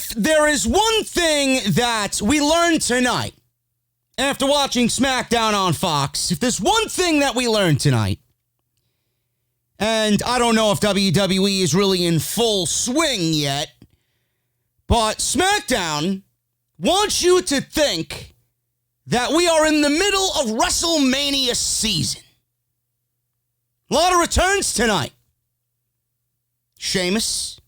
If there is one thing that we learned tonight after watching SmackDown on Fox, if there's one thing that we learned tonight, and I don't know if WWE is really in full swing yet, but SmackDown wants you to think that we are in the middle of WrestleMania season. A lot of returns tonight. Sheamus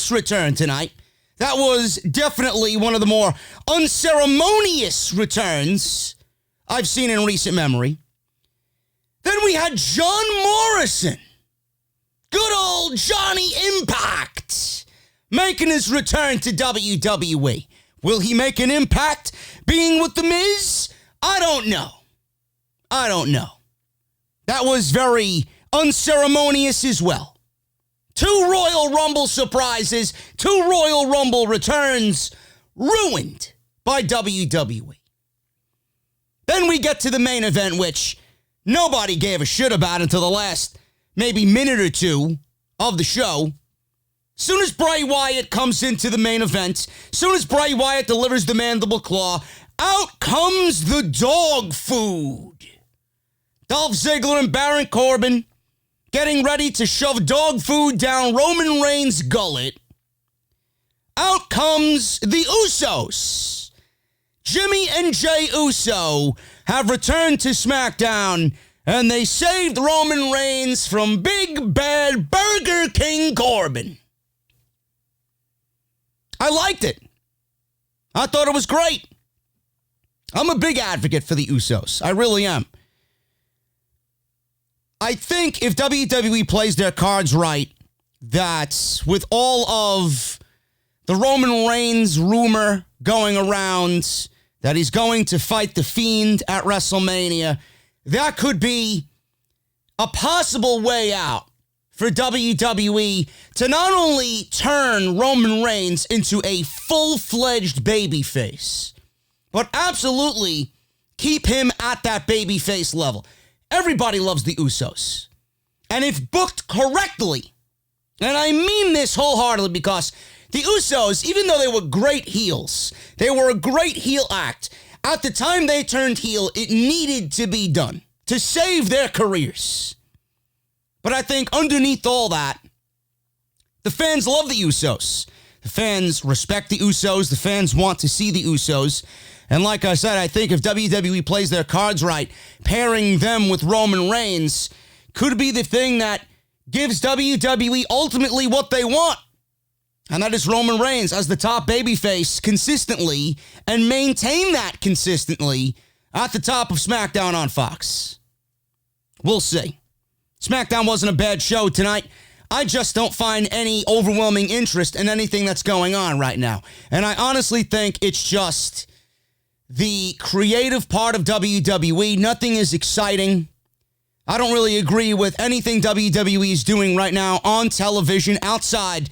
returned tonight. That was definitely one of the more unceremonious returns I've seen in recent memory. Then we had John Morrison. Good old Johnny Impact making his return to WWE. Will he make an impact being with The Miz? I don't know. That was very unceremonious as well. 2 Royal Rumble surprises, 2 Royal Rumble returns ruined by WWE. Then we get to the main event, which nobody gave a shit about until the last maybe minute or two of the show. Soon as Bray Wyatt comes into the main event, soon as Bray Wyatt delivers the mandible claw, out comes the dog food. Dolph Ziggler and Baron Corbin getting ready to shove dog food down Roman Reigns' gullet. Out comes the Usos. Jimmy and Jey Uso have returned to SmackDown, and they saved Roman Reigns from Big Bad Burger King Corbin. I liked it. I thought it was great. I'm a big advocate for the Usos. I really am. I think if WWE plays their cards right, that with all of the Roman Reigns rumor going around that he's going to fight The Fiend at WrestleMania, that could be a possible way out for WWE to not only turn Roman Reigns into a full-fledged babyface, but absolutely keep him at that babyface level. Everybody loves the Usos. And if booked correctly, and I mean this wholeheartedly because the Usos, even though they were great heels, they were a great heel act. At the time they turned heel, it needed to be done to save their careers. But I think underneath all that, the fans love the Usos. The fans respect the Usos. The fans want to see the Usos. And like I said, I think if WWE plays their cards right, pairing them with Roman Reigns could be the thing that gives WWE ultimately what they want. And that is Roman Reigns as the top babyface consistently and maintain that consistently at the top of SmackDown on Fox. We'll see. SmackDown wasn't a bad show tonight. I just don't find any overwhelming interest in anything that's going on right now. And I honestly think it's just the creative part of WWE. Nothing is exciting. I don't really agree with anything WWE is doing right now on television outside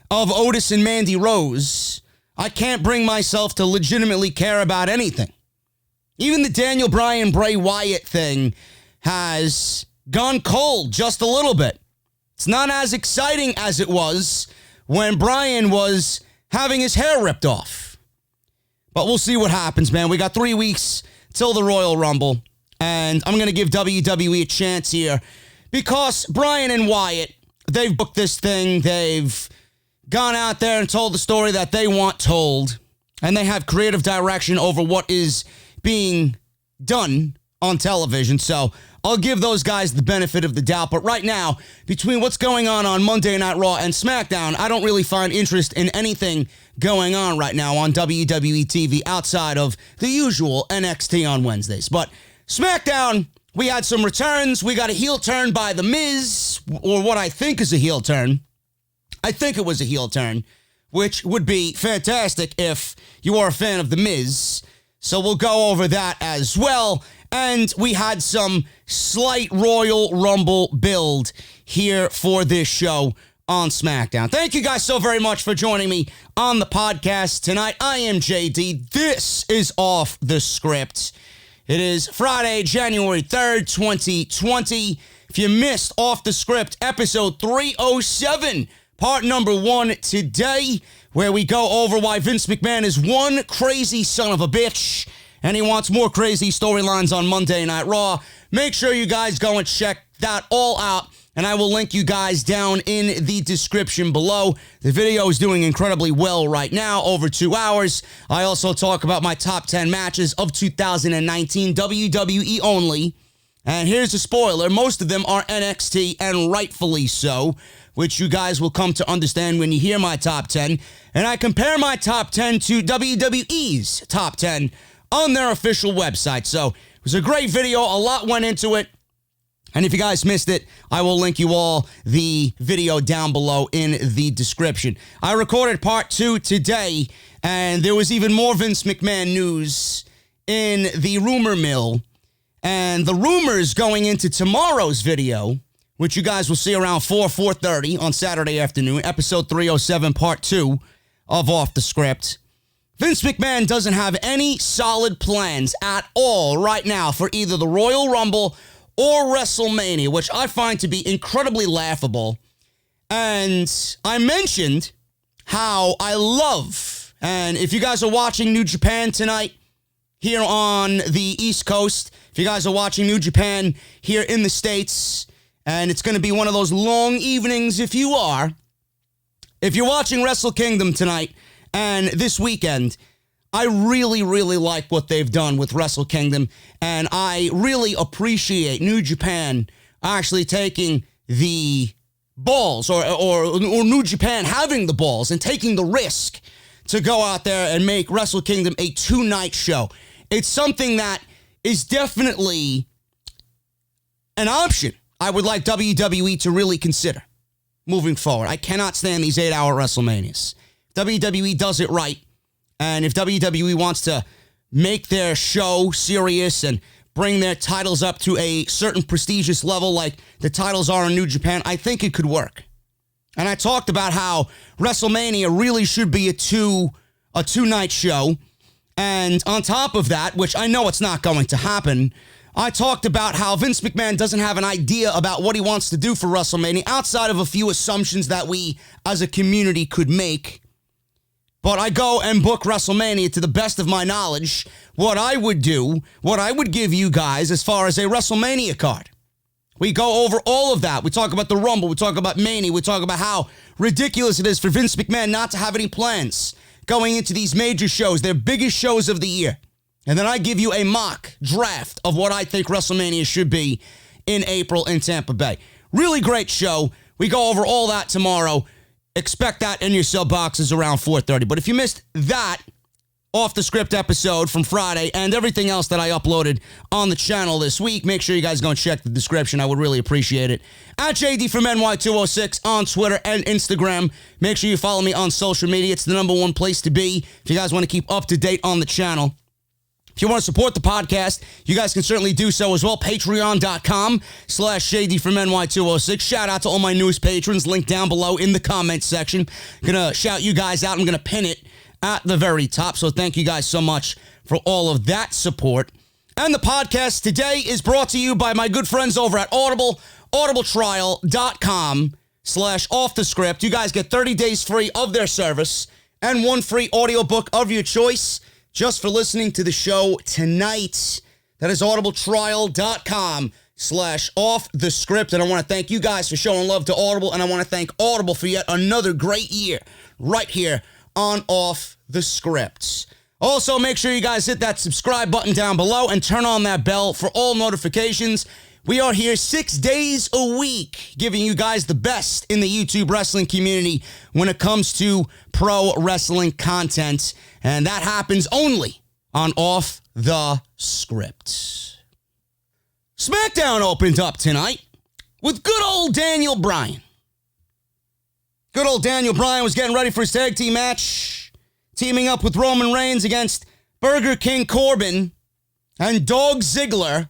of Otis and Mandy Rose. I can't bring myself to legitimately care about anything. Even the Daniel Bryan, Bray Wyatt thing has gone cold just a little bit. It's not as exciting as it was when Bryan was having his hair ripped off. But we'll see what happens, man. We got 3 weeks till the Royal Rumble, and I'm going to give WWE a chance here because Bryan and Wyatt, they've booked this thing. They've gone out there and told the story that they want told, and they have creative direction over what is being done on television. So I'll give those guys the benefit of the doubt. But right now, between what's going on Monday Night Raw and SmackDown, I don't really find interest in anything going on right now on WWE TV outside of the usual NXT on Wednesdays. But SmackDown, we had some returns. We got a heel turn by The Miz, or what I think is a heel turn. I think it was a heel turn, which would be fantastic if you are a fan of The Miz. So we'll go over that as well. And we had some slight Royal Rumble build here for this show on SmackDown. Thank you guys so very much for joining me on the podcast tonight. I am JD. This is Off the Script. It is Friday, January 3rd, 2020. If you missed Off the Script, episode 307, part number 1 today, where we go over why Vince McMahon is one crazy son of a bitch, and he wants more crazy storylines on Monday Night Raw. Make sure you guys go and check that all out, and I will link you guys down in the description below. The video is doing incredibly well right now, over 2 hours. I also talk about my top 10 matches of 2019, WWE only. And here's a spoiler, most of them are NXT, and rightfully so, which you guys will come to understand when you hear my top 10. And I compare my top 10 to WWE's top 10 on their official website. So it was a great video, a lot went into it. And if you guys missed it, I will link you all the video down below in the description. I recorded part 2 today, and there was even more Vince McMahon news in the rumor mill. And the rumors going into tomorrow's video, which you guys will see around 4:30 on Saturday afternoon, episode 307, part 2 of Off the Script. Vince McMahon doesn't have any solid plans at all right now for either the Royal Rumble or WrestleMania, which I find to be incredibly laughable. And I mentioned how I love, and if you guys are watching New Japan tonight here on the East Coast, if you guys are watching New Japan here in the States, and it's going to be one of those long evenings if you are, if you're watching Wrestle Kingdom tonight and this weekend, I really, really like what they've done with Wrestle Kingdom, and I really appreciate New Japan actually taking the balls, or New Japan having the balls and taking the risk to go out there and make Wrestle Kingdom a 2-night show. It's something that is definitely an option I would like WWE to really consider moving forward. I cannot stand these 8-hour WrestleManias. WWE does it right. And if WWE wants to make their show serious and bring their titles up to a certain prestigious level like the titles are in New Japan, I think it could work. And I talked about how WrestleMania really should be a two-night show. And on top of that, which I know it's not going to happen, I talked about how Vince McMahon doesn't have an idea about what he wants to do for WrestleMania outside of a few assumptions that we as a community could make. But I go and book WrestleMania to the best of my knowledge. What I would do, what I would give you guys as far as a WrestleMania card. We go over all of that. We talk about the Rumble. We talk about Mania. We talk about how ridiculous it is for Vince McMahon not to have any plans going into these major shows, their biggest shows of the year. And then I give you a mock draft of what I think WrestleMania should be in April in Tampa Bay. Really great show. We go over all that tomorrow. Expect that in your cell boxes around 4:30. But if you missed that Off the Script episode from Friday and everything else that I uploaded on the channel this week, make sure you guys go and check the description. I would really appreciate it. At JD from NY206 on Twitter and Instagram. Make sure you follow me on social media. It's the #1 place to be if you guys want to keep up to date on the channel. If you want to support the podcast, you guys can certainly do so as well. Patreon.com/Shady from NY206. Shout out to all my newest patrons. Link down below in the comments section. Gonna shout you guys out. I'm gonna pin it at the very top. So thank you guys so much for all of that support. And the podcast today is brought to you by my good friends over at Audible. audibletrial.com/offthescript. You guys get 30 days free of their service and 1 free audiobook of your choice just for listening to the show tonight. That is audibletrial.com/offthescript. And I want to thank you guys for showing love to Audible. And I want to thank Audible for yet another great year right here on Off the Script. Also, make sure you guys hit that subscribe button down below and turn on that bell for all notifications. We are here 6 days a week, giving you guys the best in the YouTube wrestling community when it comes to pro wrestling content. And that happens only on Off the Script. SmackDown opened up tonight with good old Daniel Bryan. Good old Daniel Bryan was getting ready for his tag team match, teaming up with Roman Reigns against Burger King Corbin and Dog Ziggler.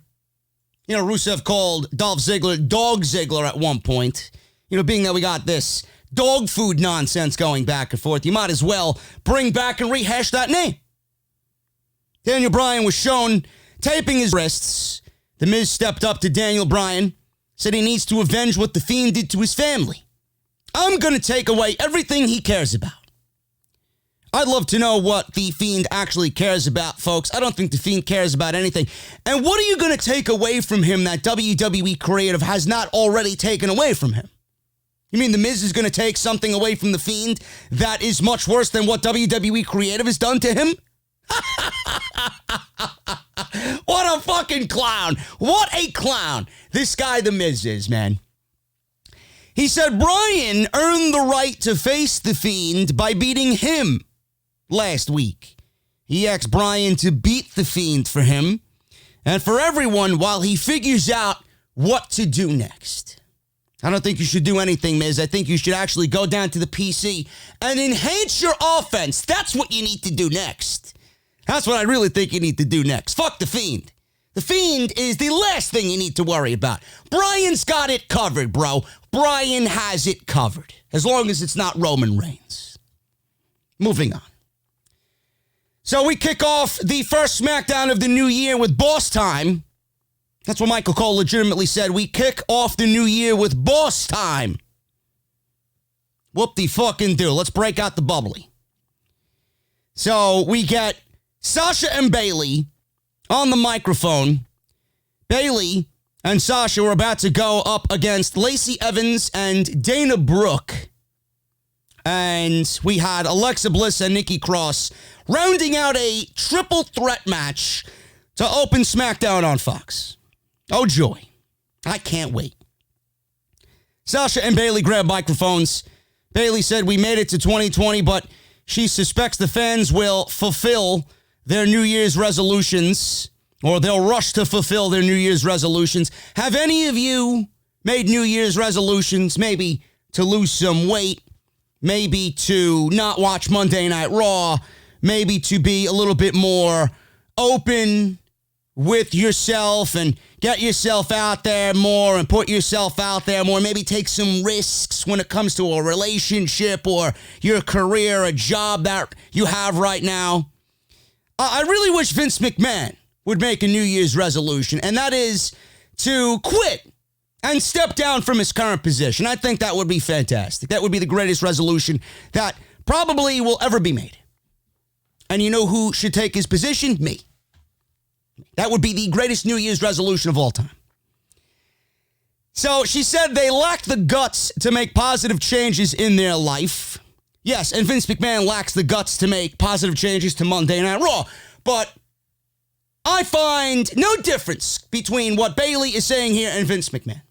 You know, Rusev called Dolph Ziggler Dog Ziggler at one point. You know, being that we got this dog food nonsense going back and forth, you might as well bring back and rehash that name. Daniel Bryan was shown taping his wrists. The Miz stepped up to Daniel Bryan, said he needs to avenge what The Fiend did to his family. I'm going to take away everything he cares about. I'd love to know what The Fiend actually cares about, folks. I don't think The Fiend cares about anything. And what are you going to take away from him that WWE Creative has not already taken away from him? You mean The Miz is going to take something away from The Fiend that is much worse than what WWE Creative has done to him? What a fucking clown. What a clown. This guy, The Miz, is, man. He said Bryan earned the right to face The Fiend by beating him last week. He asked Bryan to beat The Fiend for him and for everyone while he figures out what to do next. I don't think you should do anything, Miz. I think you should actually go down to the PC and enhance your offense. That's what you need to do next. That's what I really think you need to do next. Fuck The Fiend. The Fiend is the last thing you need to worry about. Bryan's got it covered, bro. Bryan has it covered. As long as it's not Roman Reigns. Moving on. So we kick off the first SmackDown of the new year with Boss Time. That's what Michael Cole legitimately said. We kick off the new year with Boss Time. Whoop-de-fucking-do. Let's break out the bubbly. So we get Sasha and Bayley on the microphone. Bayley and Sasha were about to go up against Lacey Evans and Dana Brooke. And we had Alexa Bliss and Nikki Cross rounding out a triple threat match to open SmackDown on Fox. Oh, joy. I can't wait. Sasha and Bayley grabbed microphones. Bayley said, we made it to 2020, but she suspects the fans will fulfill their New Year's resolutions, or they'll rush to fulfill their New Year's resolutions. Have any of you made New Year's resolutions? Maybe to lose some weight, maybe to not watch Monday Night Raw, maybe to be a little bit more open with yourself and get yourself out there more and put yourself out there more. Maybe take some risks when it comes to a relationship or your career, a job that you have right now. I really wish Vince McMahon would make a New Year's resolution, and that is to quit and step down from his current position. I think that would be fantastic. That would be the greatest resolution that probably will ever be made. And you know who should take his position? Me. That would be the greatest New Year's resolution of all time. So she said they lack the guts to make positive changes in their life. Yes, and Vince McMahon lacks the guts to make positive changes to Monday Night Raw. But I find no difference between what Bayley is saying here and Vince McMahon.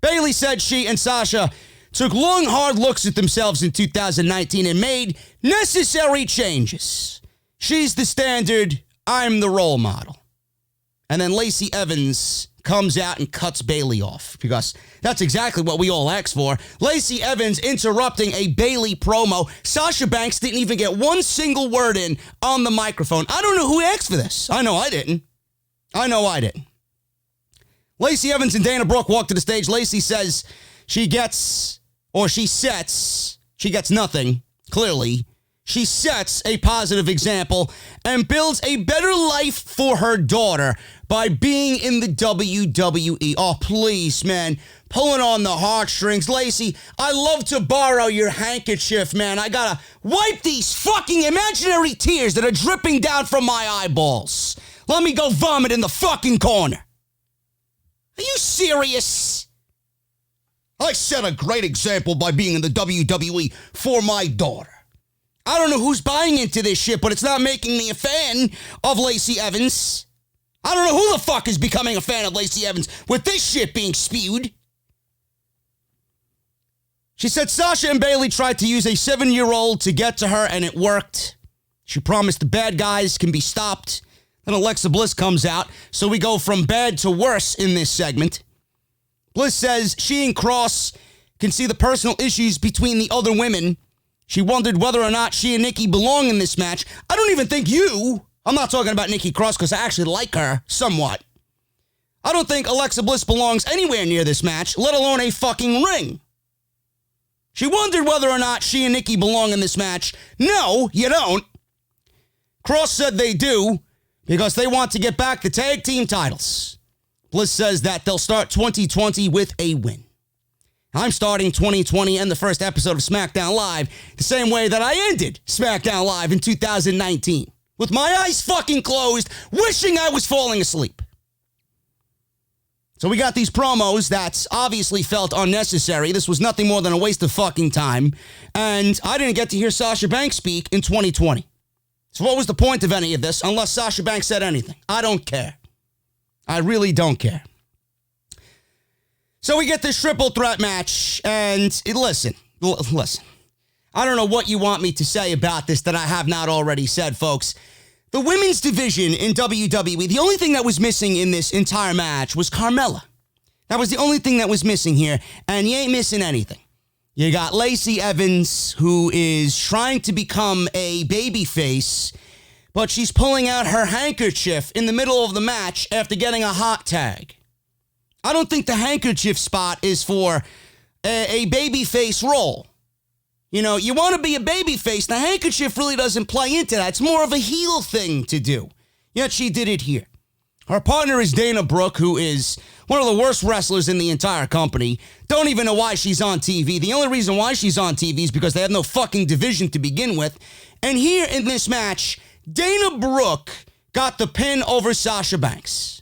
Bayley said she and Sasha took long, hard looks at themselves in 2019 and made necessary changes. She's the standard, I'm the role model. And then Lacey Evans comes out and cuts Bayley off because that's exactly what we all asked for. Lacey Evans interrupting a Bayley promo. Sasha Banks didn't even get one single word in on the microphone. I don't know who asked for this. I know I didn't. Lacey Evans and Dana Brooke walk to the stage. Lacey says she gets nothing, clearly. She sets a positive example and builds a better life for her daughter by being in the WWE. Oh, please, man. Pulling on the heartstrings. Lacey, I love to borrow your handkerchief, man. I gotta wipe these fucking imaginary tears that are dripping down from my eyeballs. Let me go vomit in the fucking corner. Are you serious? I set a great example by being in the WWE for my daughter. I don't know who's buying into this shit, but it's not making me a fan of Lacey Evans. I don't know who the fuck is becoming a fan of Lacey Evans with this shit being spewed. She said Sasha and Bayley tried to use a 7-year-old to get to her, and it worked. She promised the bad guys can be stopped. Then Alexa Bliss comes out, so we go from bad to worse in this segment. Bliss says she and Cross can see the personal issues between the other women. She wondered whether or not she and Nikki belong in this match. I don't even think I'm not talking about Nikki Cross because I actually like her somewhat. I don't think Alexa Bliss belongs anywhere near this match, let alone a fucking ring. She wondered whether or not she and Nikki belong in this match. No, you don't. Cross said they do because they want to get back the tag team titles. Bliss says that they'll start 2020 with a win. I'm starting 2020 and the first episode of SmackDown Live the same way that I ended SmackDown Live in 2019. With my eyes fucking closed, wishing I was falling asleep. So we got these promos that obviously felt unnecessary. This was nothing more than a waste of fucking time. And I didn't get to hear Sasha Banks speak in 2020. So what was the point of any of this unless Sasha Banks said anything? I don't care. I really don't care. So we get this triple threat match, and listen. I don't know what you want me to say about this that I have not already said, folks. The women's division in WWE, the only thing that was missing in this entire match was Carmella. That was the only thing that was missing here, and you ain't missing anything. You got Lacey Evans, who is trying to become a babyface, but she's pulling out her handkerchief in the middle of the match after getting a hot tag. I don't think the handkerchief spot is for a babyface role. You know, you want to be a babyface, the handkerchief really doesn't play into that. It's more of a heel thing to do. Yet she did it here. Her partner is Dana Brooke, who is one of the worst wrestlers in the entire company. Don't even know why she's on TV. The only reason why she's on TV is because they have no fucking division to begin with. And here in this match, Dana Brooke got the pin over Sasha Banks.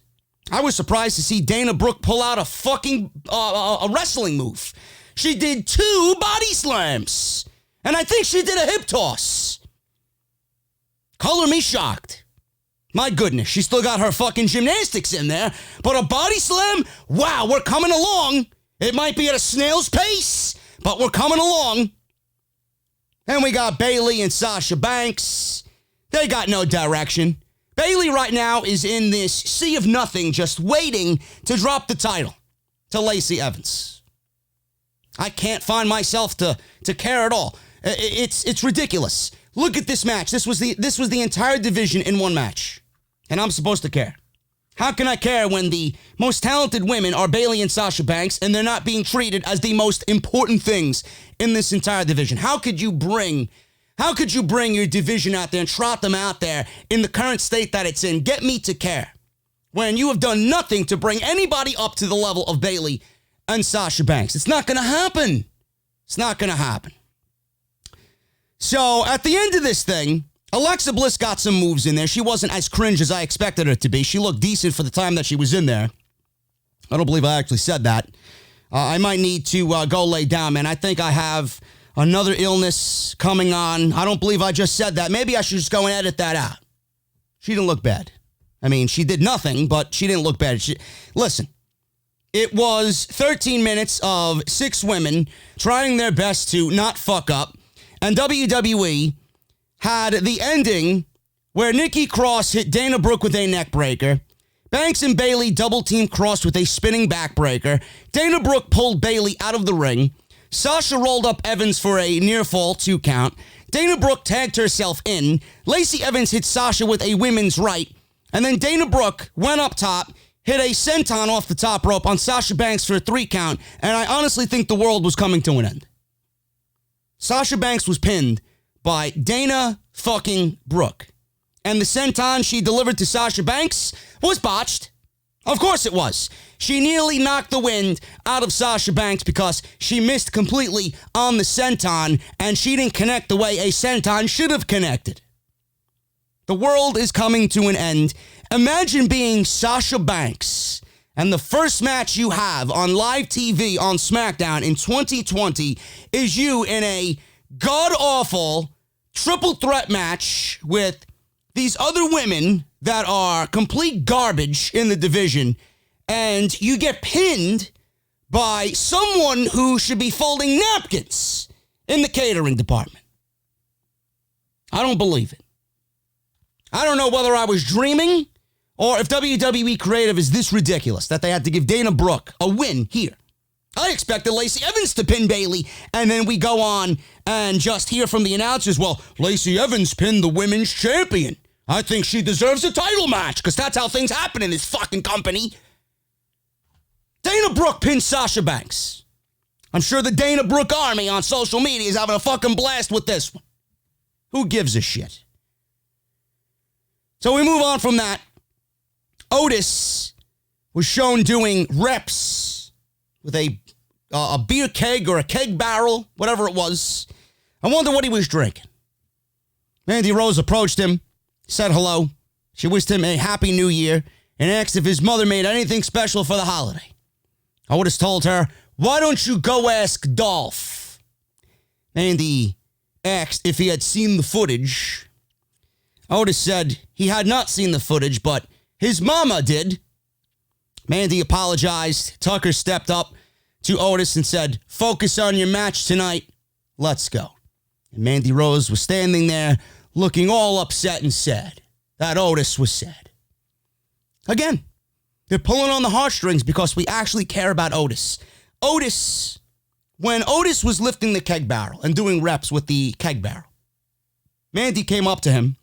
I was surprised to see Dana Brooke pull out a fucking a wrestling move. She did 2 body slams. And I think she did a hip toss. Color me shocked. My goodness, she still got her fucking gymnastics in there. But a body slam? Wow, we're coming along. It might be at a snail's pace, but we're coming along. And we got Bayley and Sasha Banks. They got no direction. Bayley right now is in this sea of nothing, just waiting to drop the title to Lacey Evans. I can't find myself to care at all. It's ridiculous. Look at this match. This was the entire division in one match, and I'm supposed to care. How can I care when the most talented women are Bayley and Sasha Banks, and they're not being treated as the most important things in this entire division? How could you bring your division out there and trot them out there in the current state that it's in? Get me to care when you have done nothing to bring anybody up to the level of Bayley and Sasha Banks. It's not going to happen. It's not going to happen. So at the end of this thing, Alexa Bliss got some moves in there. She wasn't as cringe as I expected her to be. She looked decent for the time that she was in there. I don't believe I actually said that. I might need to go lay down, man. I think I have another illness coming on. I don't believe I just said that. Maybe I should just go and edit that out. She didn't look bad. I mean, she did nothing, but she didn't look bad. Listen, it was 13 minutes of 6 women trying their best to not fuck up. And WWE had the ending where Nikki Cross hit Dana Brooke with a neck breaker. Banks and Bayley double-team Cross with a spinning backbreaker. Dana Brooke pulled Bayley out of the ring. Sasha rolled up Evans for a near fall 2 count. Dana Brooke tagged herself in. Lacey Evans hit Sasha with a women's right. And then Dana Brooke went up top, hit a senton off the top rope on Sasha Banks for a 3 count. And I honestly think the world was coming to an end. Sasha Banks was pinned by Dana fucking Brooke. And the senton she delivered to Sasha Banks was botched. Of course it was. She nearly knocked the wind out of Sasha Banks because she missed completely on the senton and she didn't connect the way a senton should have connected. The world is coming to an end. Imagine being Sasha Banks and the first match you have on live TV on SmackDown in 2020 is you in a god-awful triple threat match with these other women that are complete garbage in the division, and you get pinned by someone who should be folding napkins in the catering department. I don't believe it. I don't know whether I was dreaming or if WWE Creative is this ridiculous that they had to give Dana Brooke a win here. I expected Lacey Evans to pin Bayley, and then we go on and just hear from the announcers, well, Lacey Evans pinned the women's champion. I think she deserves a title match, because that's how things happen in this fucking company. Dana Brooke pinned Sasha Banks. I'm sure the Dana Brooke army on social media is having a fucking blast with this one. Who gives a shit? So we move on from that. Otis was shown doing reps with a a beer keg or a keg barrel, whatever it was. I wonder what he was drinking. Mandy Rose approached him, said hello. She wished him a happy new year and asked if his mother made anything special for the holiday. Otis told her, "Why don't you go ask Dolph?" Mandy asked if he had seen the footage. Otis said he had not seen the footage, but his mama did. Mandy apologized. Tucker stepped up to Otis and said, "Focus on your match tonight. Let's go." And Mandy Rose was standing there looking all upset and sad that Otis was sad. Again, they're pulling on the heartstrings because we actually care about Otis. When Otis was lifting the keg barrel and doing reps with the keg barrel, Mandy came up to him,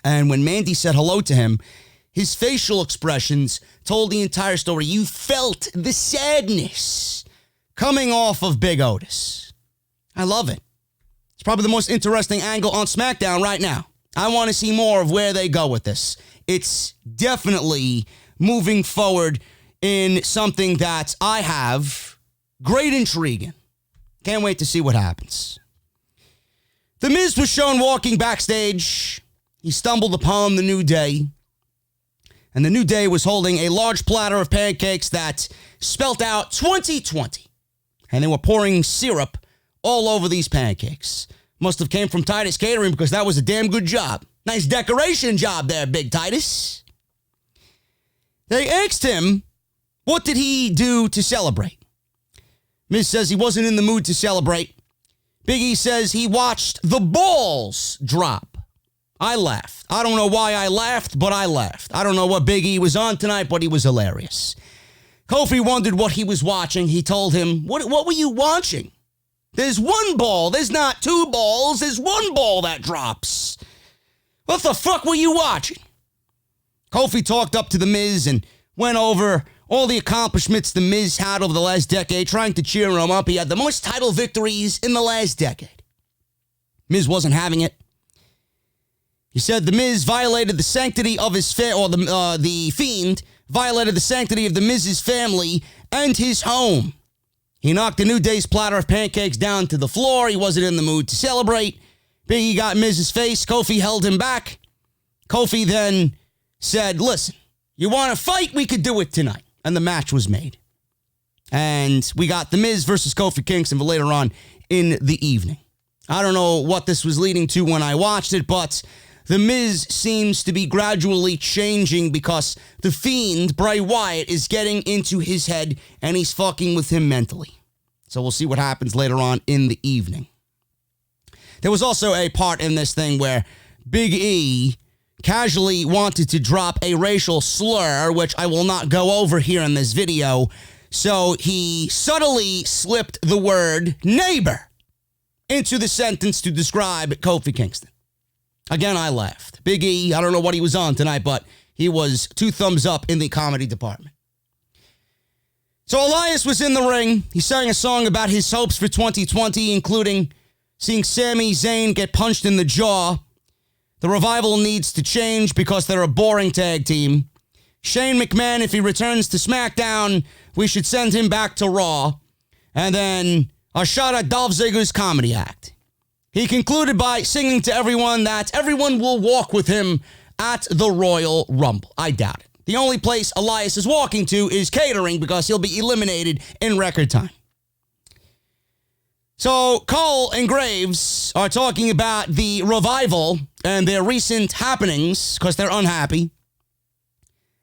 and when Mandy said hello to him, his facial expressions told the entire story. You felt the sadness coming off of Big Otis. I love it. It's probably the most interesting angle on SmackDown right now. I want to see more of where they go with this. It's definitely moving forward in something that I have great intrigue in. Can't wait to see what happens. The Miz was shown walking backstage. He stumbled upon the New Day. And the New Day was holding a large platter of pancakes that spelt out 2020. And they were pouring syrup all over these pancakes. Must have came from Titus Catering because that was a damn good job. Nice decoration job there, Big Titus. They asked him, what did he do to celebrate? Miz says he wasn't in the mood to celebrate. Big E says he watched the balls drop. I laughed. I don't know why I laughed, but I laughed. I don't know what Big E was on tonight, but he was hilarious. Kofi wondered what he was watching. He told him, what were you watching? There's one ball. There's not two balls. There's one ball that drops. What the fuck were you watching? Kofi talked up to The Miz and went over all the accomplishments The Miz had over the last decade, trying to cheer him up. He had the most title victories in the last decade. Miz wasn't having it. He said The Miz violated the sanctity of his the Fiend violated the sanctity of The Miz's family and his home. He knocked the New Day's platter of pancakes down to the floor. He wasn't in the mood to celebrate. Big E got Miz's face. Kofi held him back. Kofi then said, listen, you want to fight? We could do it tonight. And the match was made. And we got The Miz versus Kofi Kingston for later on in the evening. I don't know what this was leading to when I watched it, but The Miz seems to be gradually changing because the Fiend, Bray Wyatt, is getting into his head and he's fucking with him mentally. So we'll see what happens later on in the evening. There was also a part in this thing where Big E casually wanted to drop a racial slur, which I will not go over here in this video. So he subtly slipped the word neighbor into the sentence to describe Kofi Kingston. Again, I laughed. Big E, I don't know what he was on tonight, but he was 2 thumbs up in the comedy department. So Elias was in the ring. He sang a song about his hopes for 2020, including seeing Sami Zayn get punched in the jaw. The Revival needs to change because they're a boring tag team. Shane McMahon, if he returns to SmackDown, we should send him back to Raw. And then a shot at Dolph Ziggler's comedy act. He concluded by singing to everyone that everyone will walk with him at the Royal Rumble. I doubt it. The only place Elias is walking to is catering because he'll be eliminated in record time. So Cole and Graves are talking about the Revival and their recent happenings because they're unhappy. And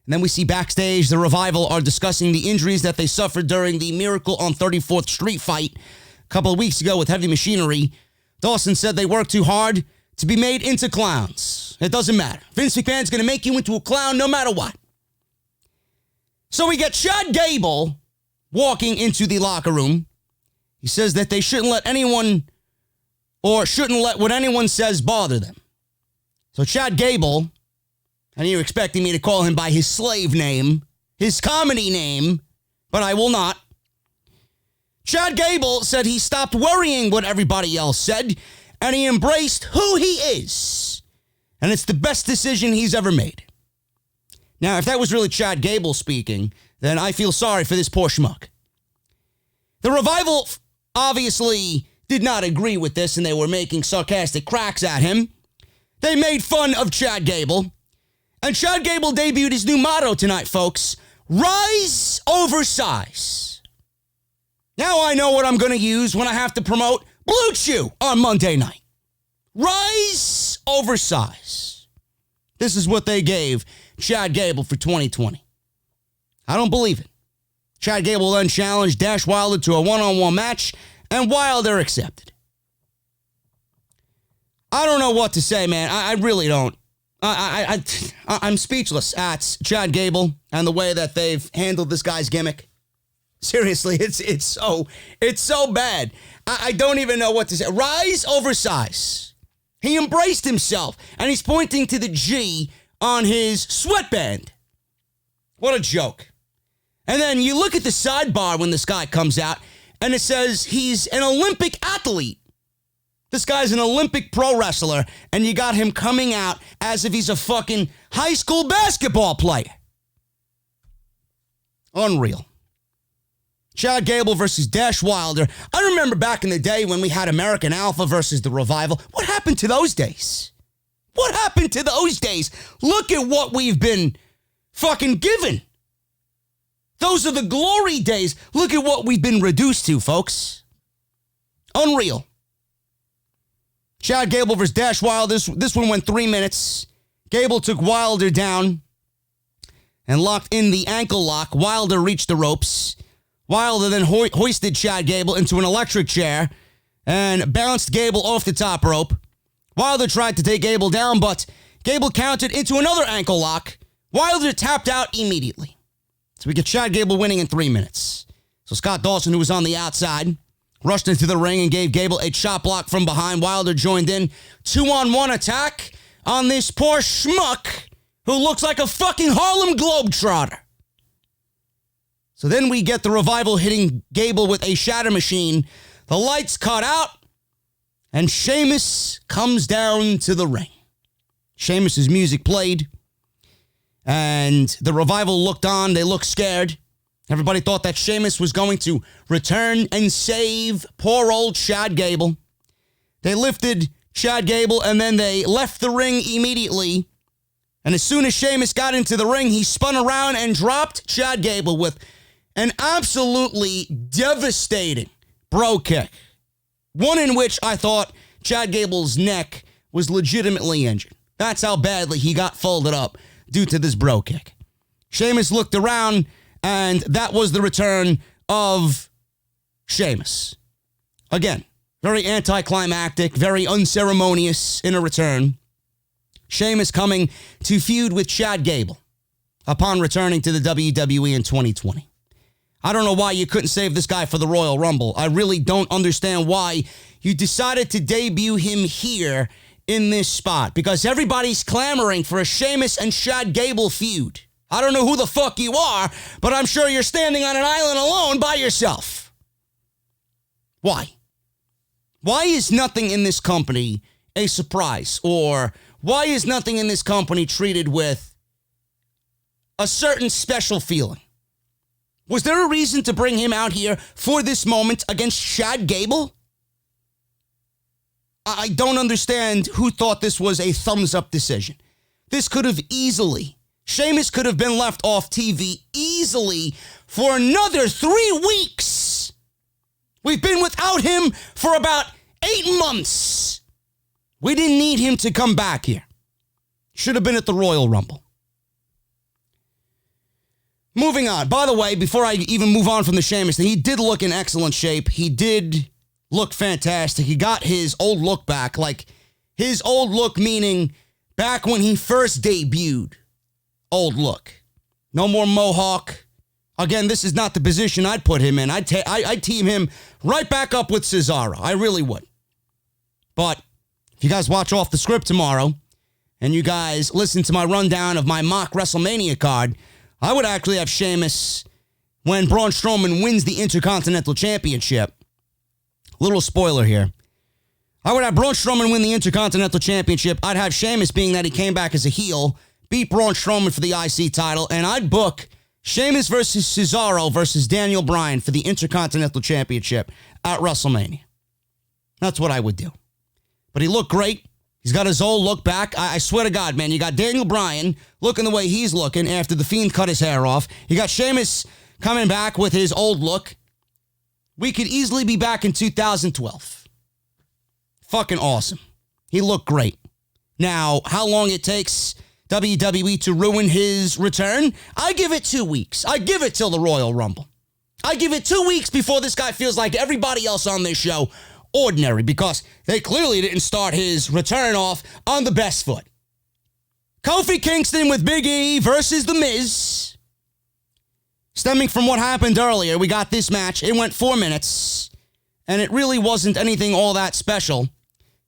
then we see backstage the Revival are discussing the injuries that they suffered during the Miracle on 34th Street fight a couple of weeks ago with Heavy Machinery. Dawson said they worked too hard to be made into clowns. It doesn't matter. Vince McMahon's going to make you into a clown no matter what. So we get Chad Gable walking into the locker room. He says that they shouldn't let what anyone says bother them. So Chad Gable, and you're expecting me to call him by his slave name, his comedy name, but I will not. Chad Gable said he stopped worrying what everybody else said, and he embraced who he is. And it's the best decision he's ever made. Now, if that was really Chad Gable speaking, then I feel sorry for this poor schmuck. The Revival obviously did not agree with this, and they were making sarcastic cracks at him. They made fun of Chad Gable. And Chad Gable debuted his new motto tonight, folks. Rise over size. Now I know what I'm going to use when I have to promote Blue Chew on Monday night. Rise over size. This is what they gave Chad Gable for 2020. I don't believe it. Chad Gable then challenged Dash Wilder to a one-on-one match, and Wilder accepted. I don't know what to say, man. I really don't. I'm speechless at Chad Gable and the way that they've handled this guy's gimmick. Seriously, it's so bad. I don't even know what to say. Rise over size. He embraced himself, and he's pointing to the G on his sweatband. What a joke. And then you look at the sidebar when this guy comes out, and it says he's an Olympic athlete. This guy's an Olympic pro wrestler, and you got him coming out as if he's a fucking high school basketball player. Unreal. Chad Gable versus Dash Wilder. I remember back in the day when we had American Alpha versus the Revival. What happened to those days? What happened to those days? Look at what we've been fucking given. Those are the glory days. Look at what we've been reduced to, folks. Unreal. Chad Gable versus Dash Wilder. This one went 3 minutes. Gable took Wilder down and locked in the ankle lock. Wilder reached the ropes. Wilder then hoisted Chad Gable into an electric chair and bounced Gable off the top rope. Wilder tried to take Gable down, but Gable countered into another ankle lock. Wilder tapped out immediately. So we get Chad Gable winning in 3 minutes. So Scott Dawson, who was on the outside, rushed into the ring and gave Gable a chop block from behind. Wilder joined in. 2-on-1 attack on this poor schmuck who looks like a fucking Harlem Globetrotter. So then we get the Revival hitting Gable with a shatter machine. The lights cut out, and Sheamus comes down to the ring. Sheamus's music played, and the Revival looked on. They looked scared. Everybody thought that Sheamus was going to return and save poor old Chad Gable. They lifted Chad Gable, and then they left the ring immediately. And as soon as Sheamus got into the ring, he spun around and dropped Chad Gable with an absolutely devastating bro kick. One in which I thought Chad Gable's neck was legitimately injured. That's how badly he got folded up due to this bro kick. Sheamus looked around, and that was the return of Sheamus. Again, very anticlimactic, very unceremonious in a return. Sheamus coming to feud with Chad Gable upon returning to the WWE in 2020. I don't know why you couldn't save this guy for the Royal Rumble. I really don't understand why you decided to debut him here in this spot, because everybody's clamoring for a Sheamus and Chad Gable feud. I don't know who the fuck you are, but I'm sure you're standing on an island alone by yourself. Why? Why is nothing in this company a surprise? Or why is nothing in this company treated with a certain special feeling? Was there a reason to bring him out here for this moment against Chad Gable? I don't understand who thought this was a thumbs-up decision. This could have easily, Sheamus could have been left off TV easily for another 3 weeks. We've been without him for about 8 months. We didn't need him to come back here. Should have been at the Royal Rumble. Moving on. By the way, before I even move on from the Sheamus thing, he did look in excellent shape. He did look fantastic. He got his old look back. Like, his old look meaning back when he first debuted. Old look. No more mohawk. Again, this is not the position I'd put him in. I'd team him right back up with Cesaro. I really would. But if you guys watch Off the Script tomorrow, and you guys listen to my rundown of my mock WrestleMania card, I would actually have Sheamus when Braun Strowman wins the Intercontinental Championship. Little spoiler here. I would have Braun Strowman win the Intercontinental Championship. I'd have Sheamus, being that he came back as a heel, beat Braun Strowman for the IC title, and I'd book Sheamus versus Cesaro versus Daniel Bryan for the Intercontinental Championship at WrestleMania. That's what I would do. But he looked great. He's got his old look back. I swear to God, man, you got Daniel Bryan looking the way he's looking after The Fiend cut his hair off. You got Sheamus coming back with his old look. We could easily be back in 2012. Fucking awesome. He looked great. Now, how long it takes WWE to ruin his return? I give it 2 weeks. I give it till the Royal Rumble. I give it 2 weeks before this guy feels like everybody else on this show ordinary, because they clearly didn't start his return off on the best foot. Kofi Kingston with Big E versus The Miz. Stemming from what happened earlier, we got this match. It went 4 minutes, and it really wasn't anything all that special,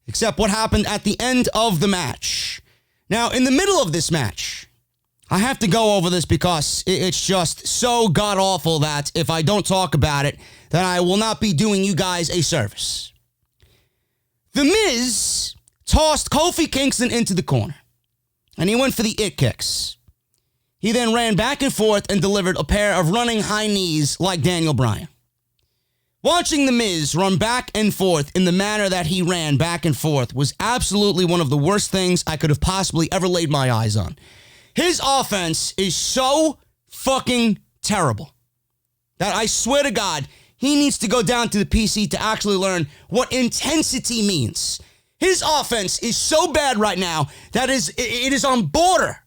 except what happened at the end of the match. Now, in the middle of this match, I have to go over this because it's just so god-awful that if I don't talk about it, then I will not be doing you guys a service. The Miz tossed Kofi Kingston into the corner, and he went for the it kicks. He then ran back and forth and delivered a pair of running high knees like Daniel Bryan. Watching The Miz run back and forth in the manner that he ran back and forth was absolutely one of the worst things I could have possibly ever laid my eyes on. His offense is so fucking terrible that I swear to God, he needs to go down to the PC to actually learn what intensity means. His offense is so bad right now that it is on border.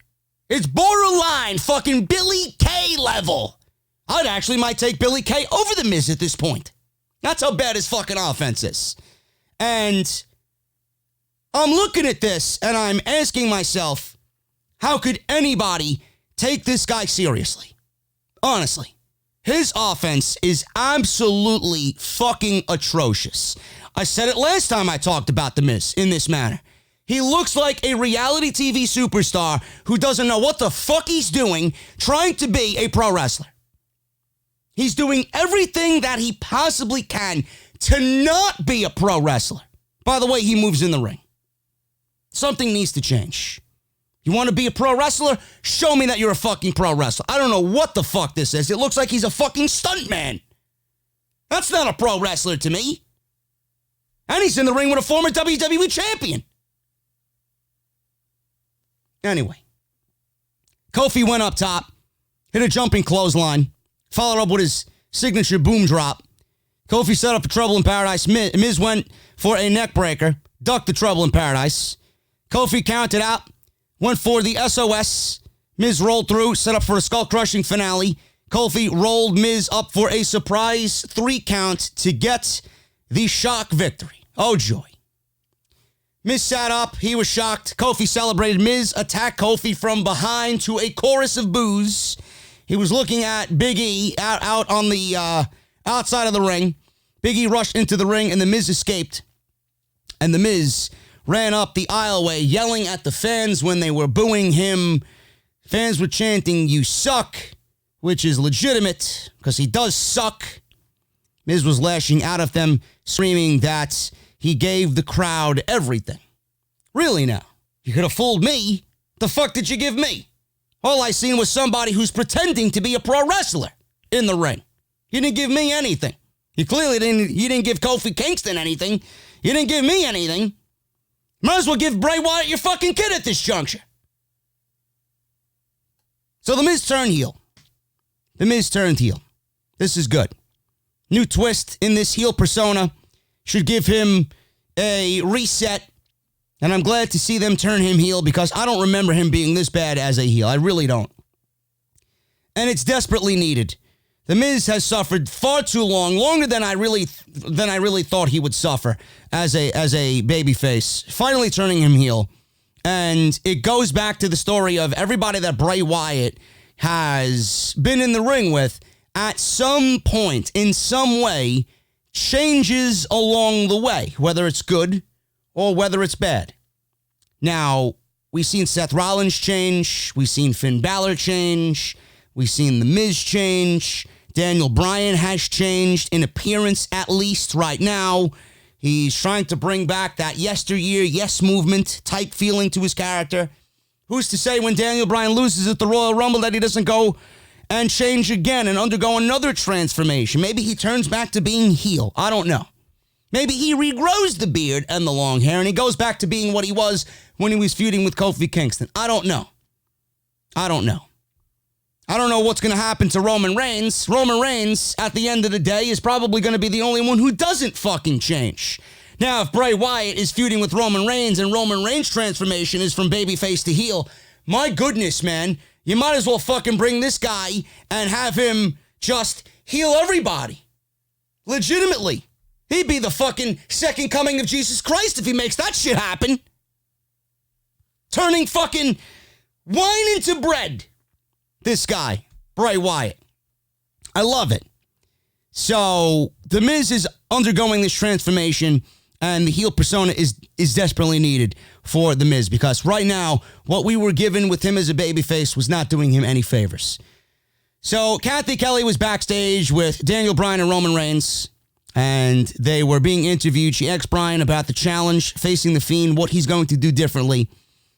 It's borderline fucking Billy Kay level. I'd actually might take Billy Kay over The Miz at this point. That's how bad his fucking offense is. And I'm looking at this and I'm asking myself, how could anybody take this guy seriously? Honestly. His offense is absolutely fucking atrocious. I said it last time I talked about The Miz in this manner. He looks like a reality TV superstar who doesn't know what the fuck he's doing trying to be a pro wrestler. He's doing everything that he possibly can to not be a pro wrestler. By the way, he moves in the ring. Something needs to change. You want to be a pro wrestler? Show me that you're a fucking pro wrestler. I don't know what the fuck this is. It looks like he's a fucking stuntman. That's not a pro wrestler to me. And he's in the ring with a former WWE champion. Anyway, Kofi went up top, hit a jumping clothesline, followed up with his signature boom drop. Kofi set up for Trouble in Paradise. Miz went for a neck breaker, ducked the Trouble in Paradise. Kofi counted out. Went for the SOS. Miz rolled through, set up for a skull-crushing finale. Kofi rolled Miz up for a surprise 3 count to get the shock victory. Oh, joy. Miz sat up. He was shocked. Kofi celebrated. Miz attacked Kofi from behind to a chorus of boos. He was looking at Big E out on the outside of the ring. Big E rushed into the ring, and the Miz escaped. And the Miz ran up the aisleway yelling at the fans when they were booing him. Fans were chanting, "You suck," which is legitimate because he does suck. Miz was lashing out at them, screaming that he gave the crowd everything. Really now? You could have fooled me. The fuck did you give me? All I seen was somebody who's pretending to be a pro wrestler in the ring. You didn't give me anything. You clearly didn't give Kofi Kingston anything. You didn't give me anything. Might as well give Bray Wyatt your fucking kid at this juncture. So The Miz turned heel. The Miz turned heel. This is good. New twist in this heel persona. Should give him a reset. And I'm glad to see them turn him heel because I don't remember him being this bad as a heel. I really don't. And it's desperately needed. The Miz has suffered far too long, longer than I really thought he would suffer as a babyface. Finally turning him heel. And it goes back to the story of everybody that Bray Wyatt has been in the ring with at some point, in some way, changes along the way, whether it's good or whether it's bad. Now, we've seen Seth Rollins change. We've seen Finn Balor change. We've seen The Miz change. Daniel Bryan has changed in appearance, at least right now. He's trying to bring back that yesteryear yes movement type feeling to his character. Who's to say when Daniel Bryan loses at the Royal Rumble that he doesn't go and change again and undergo another transformation. Maybe he turns back to being heel. I don't know. Maybe he regrows the beard and the long hair and he goes back to being what he was when he was feuding with Kofi Kingston. I don't know. I don't know what's going to happen to Roman Reigns. Roman Reigns, at the end of the day, is probably going to be the only one who doesn't fucking change. Now, if Bray Wyatt is feuding with Roman Reigns and Roman Reigns' transformation is from babyface to heel, my goodness, man, you might as well fucking bring this guy and have him just heal everybody. Legitimately. He'd be the fucking second coming of Jesus Christ if he makes that shit happen. Turning fucking wine into bread. This guy, Bray Wyatt. I love it. So, The Miz is undergoing this transformation, and the heel persona is desperately needed for The Miz, because right now, what we were given with him as a babyface was not doing him any favors. So, Kathy Kelly was backstage with Daniel Bryan and Roman Reigns, and they were being interviewed. She asked Bryan about the challenge facing The Fiend, what he's going to do differently.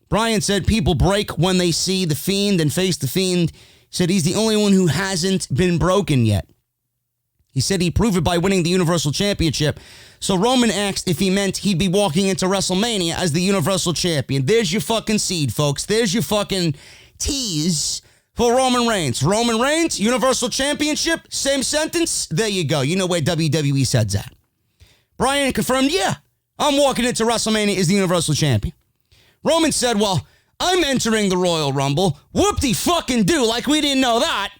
Bryan said people break when they see The Fiend and face The Fiend. He said he's the only one who hasn't been broken yet. He said he'd prove it by winning the Universal Championship. So Roman asked if he meant he'd be walking into WrestleMania as the Universal Champion. There's your fucking seed, folks. There's your fucking tease for Roman Reigns. Roman Reigns, Universal Championship, same sentence. There you go. You know where WWE said that. Bryan confirmed, yeah, I'm walking into WrestleMania as the Universal Champion. Roman said, well, I'm entering the Royal Rumble. Whoop-de-fucking-do, like we didn't know that.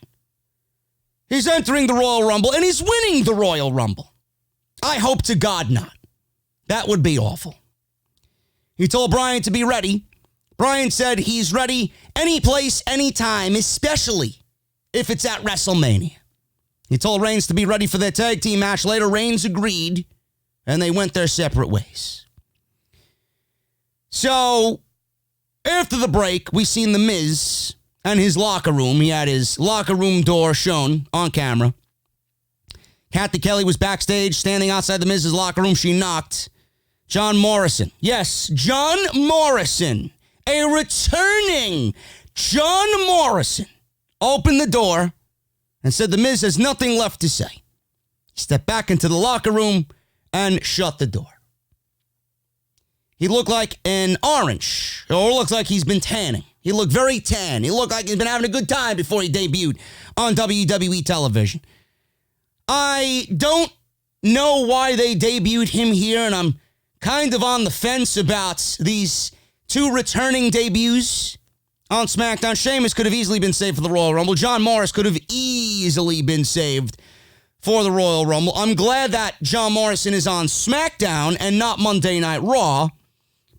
He's entering the Royal Rumble, and he's winning the Royal Rumble. I hope to God not. That would be awful. He told Bryan to be ready. Bryan said he's ready any place, anytime, especially if it's at WrestleMania. He told Reigns to be ready for their tag team match later. Reigns agreed, and they went their separate ways. So, after the break, we seen The Miz and his locker room. He had his locker room door shown on camera. Kathy Kelly was backstage, standing outside The Miz's locker room. She knocked. John Morrison. Yes, John Morrison. A returning John Morrison opened the door and said The Miz has nothing left to say. He stepped back into the locker room and shut the door. He looked like an orange, or looks like he's been tanning. He looked very tan. He looked like he's been having a good time before he debuted on WWE television. I don't know why they debuted him here, and I'm kind of on the fence about these two returning debuts on SmackDown. Sheamus could have easily been saved for the Royal Rumble. John Morris could have easily been saved for the Royal Rumble. I'm glad that John Morrison is on SmackDown and not Monday Night Raw,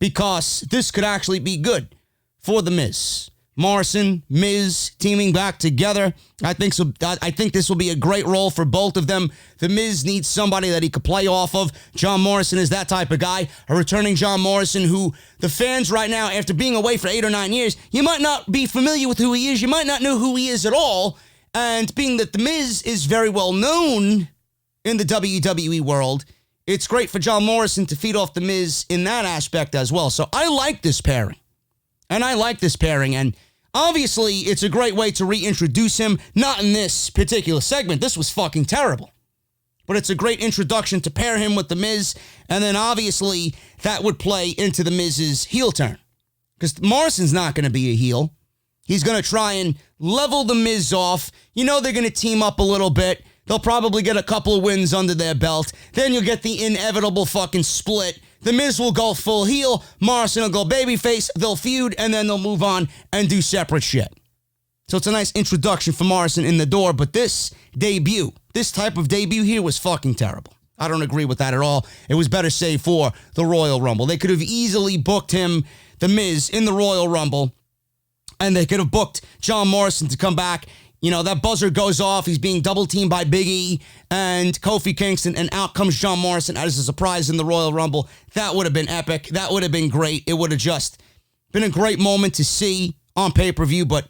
because this could actually be good for The Miz. Morrison, Miz teaming back together. I think so. I think this will be a great role for both of them. The Miz needs somebody that he could play off of. John Morrison is that type of guy. A returning John Morrison who the fans right now, after being away for 8 or 9 years, you might not be familiar with who he is. You might not know who he is at all. And being that The Miz is very well known in the WWE world, it's great for John Morrison to feed off The Miz in that aspect as well. So I like this pairing. And obviously, it's a great way to reintroduce him. Not in this particular segment. This was fucking terrible. But it's a great introduction to pair him with The Miz. And then obviously, that would play into The Miz's heel turn. Because Morrison's not going to be a heel. He's going to try and level The Miz off. You know they're going to team up a little bit. They'll probably get a couple of wins under their belt. Then you'll get the inevitable fucking split. The Miz will go full heel. Morrison will go babyface. They'll feud, and then they'll move on and do separate shit. So it's a nice introduction for Morrison in the door, but this type of debut here was fucking terrible. I don't agree with that at all. It was better saved for the Royal Rumble. They could have easily booked him, The Miz, in the Royal Rumble, and they could have booked John Morrison to come back. You know, that buzzer goes off. He's being double-teamed by Big E and Kofi Kingston, and out comes John Morrison as a surprise in the Royal Rumble. That would have been epic. That would have been great. It would have just been a great moment to see on pay-per-view, but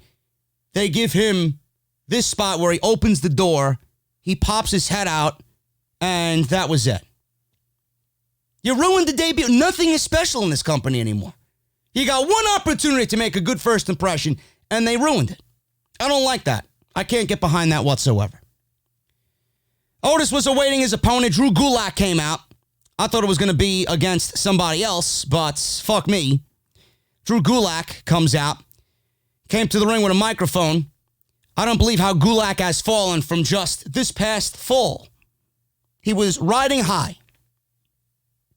they give him this spot where he opens the door, he pops his head out, and that was it. You ruined the debut. Nothing is special in this company anymore. You got one opportunity to make a good first impression, and they ruined it. I don't like that. I can't get behind that whatsoever. Otis was awaiting his opponent. Drew Gulak came out. I thought it was going to be against somebody else, but fuck me. Drew Gulak comes out, came to the ring with a microphone. I don't believe how Gulak has fallen from just this past fall. He was riding high.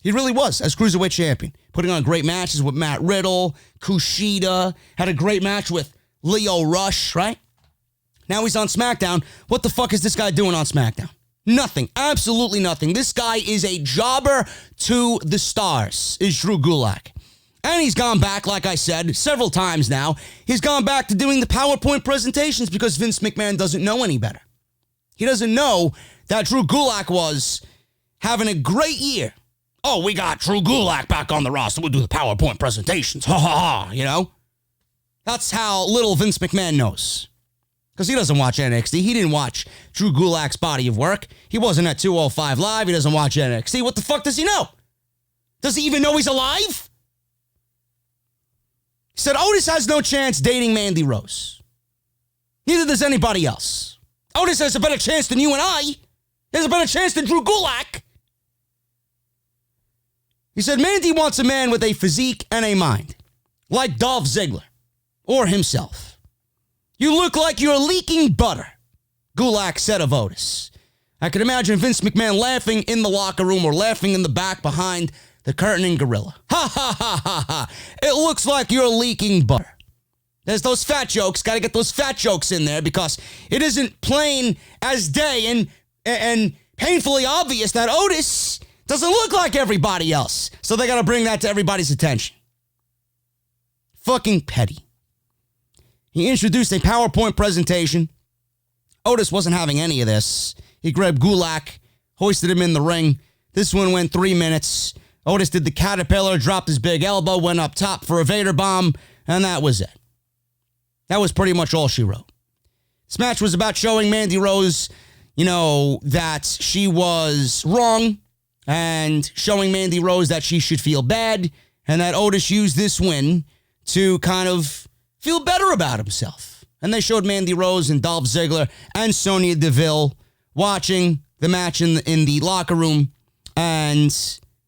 He really was, as Cruiserweight Champion. Putting on great matches with Matt Riddle, Kushida, had a great match with Leo Rush, right? Now he's on SmackDown. What the fuck is this guy doing on SmackDown? Nothing. Absolutely nothing. This guy is a jobber to the stars, is Drew Gulak. And he's gone back, like I said, several times now. He's gone back to doing the PowerPoint presentations because Vince McMahon doesn't know any better. He doesn't know that Drew Gulak was having a great year. Oh, we got Drew Gulak back on the roster. We'll do the PowerPoint presentations. Ha ha ha, you know? That's how little Vince McMahon knows. Because he doesn't watch NXT. He didn't watch Drew Gulak's body of work. He wasn't at 205 Live. He doesn't watch NXT. What the fuck does he know? Does he even know he's alive? He said Otis has no chance dating Mandy Rose. Neither does anybody else. Otis has a better chance than you and I. He has a better chance than Drew Gulak. He said Mandy wants a man with a physique and a mind. Like Dolph Ziggler. Or himself. You look like you're leaking butter, Gulak said of Otis. I could imagine Vince McMahon laughing in the locker room or laughing in the back behind the curtaining gorilla. Ha ha ha ha ha. It looks like you're leaking butter. There's those fat jokes. Got to get those fat jokes in there because it isn't plain as day and painfully obvious that Otis doesn't look like everybody else. So they got to bring that to everybody's attention. Fucking petty. He introduced a PowerPoint presentation. Otis wasn't having any of this. He grabbed Gulak, hoisted him in the ring. This one went 3 minutes. Otis did the caterpillar, dropped his big elbow, went up top for a Vader bomb, and that was it. That was pretty much all she wrote. This match was about showing Mandy Rose, that she was wrong, and showing Mandy Rose that she should feel bad, and that Otis used this win to kind of feel better about himself. And they showed Mandy Rose and Dolph Ziggler and Sonya Deville watching the match in the locker room. And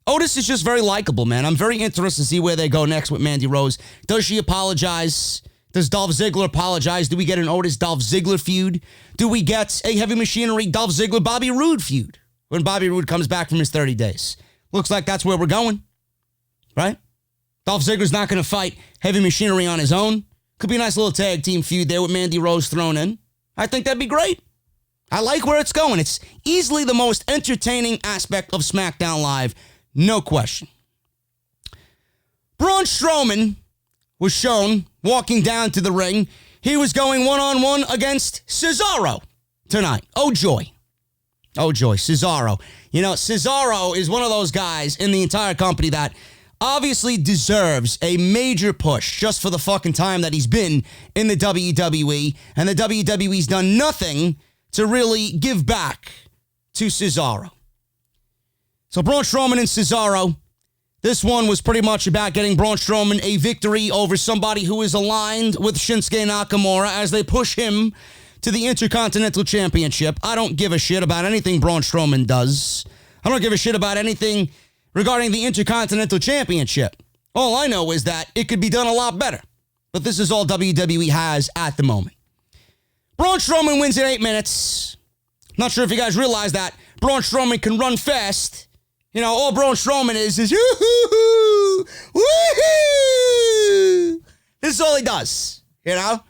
Otis is just very likable, man. I'm very interested to see where they go next with Mandy Rose. Does she apologize? Does Dolph Ziggler apologize? Do we get an Otis-Dolph Ziggler feud? Do we get a Heavy Machinery Dolph Ziggler-Bobby Roode feud when Bobby Roode comes back from his 30 days? Looks like that's where we're going, right? Dolph Ziggler's not going to fight Heavy Machinery on his own. Could be a nice little tag team feud there with Mandy Rose thrown in. I think that'd be great. I like where it's going. It's easily the most entertaining aspect of SmackDown Live, no question. Braun Strowman was shown walking down to the ring. He was going one-on-one against Cesaro tonight. Oh, joy. Oh, joy. Cesaro. Cesaro is one of those guys in the entire company that obviously deserves a major push just for the fucking time that he's been in the WWE, and the WWE's done nothing to really give back to Cesaro. So Braun Strowman and Cesaro, this one was pretty much about getting Braun Strowman a victory over somebody who is aligned with Shinsuke Nakamura as they push him to the Intercontinental Championship. I don't give a shit about anything Braun Strowman does. I don't give a shit about anything regarding the Intercontinental Championship. All I know is that it could be done a lot better. But this is all WWE has at the moment. Braun Strowman wins in 8 minutes. Not sure if you guys realize that Braun Strowman can run fast. All Braun Strowman is yoo-hoo, woohoo. This is all he does, The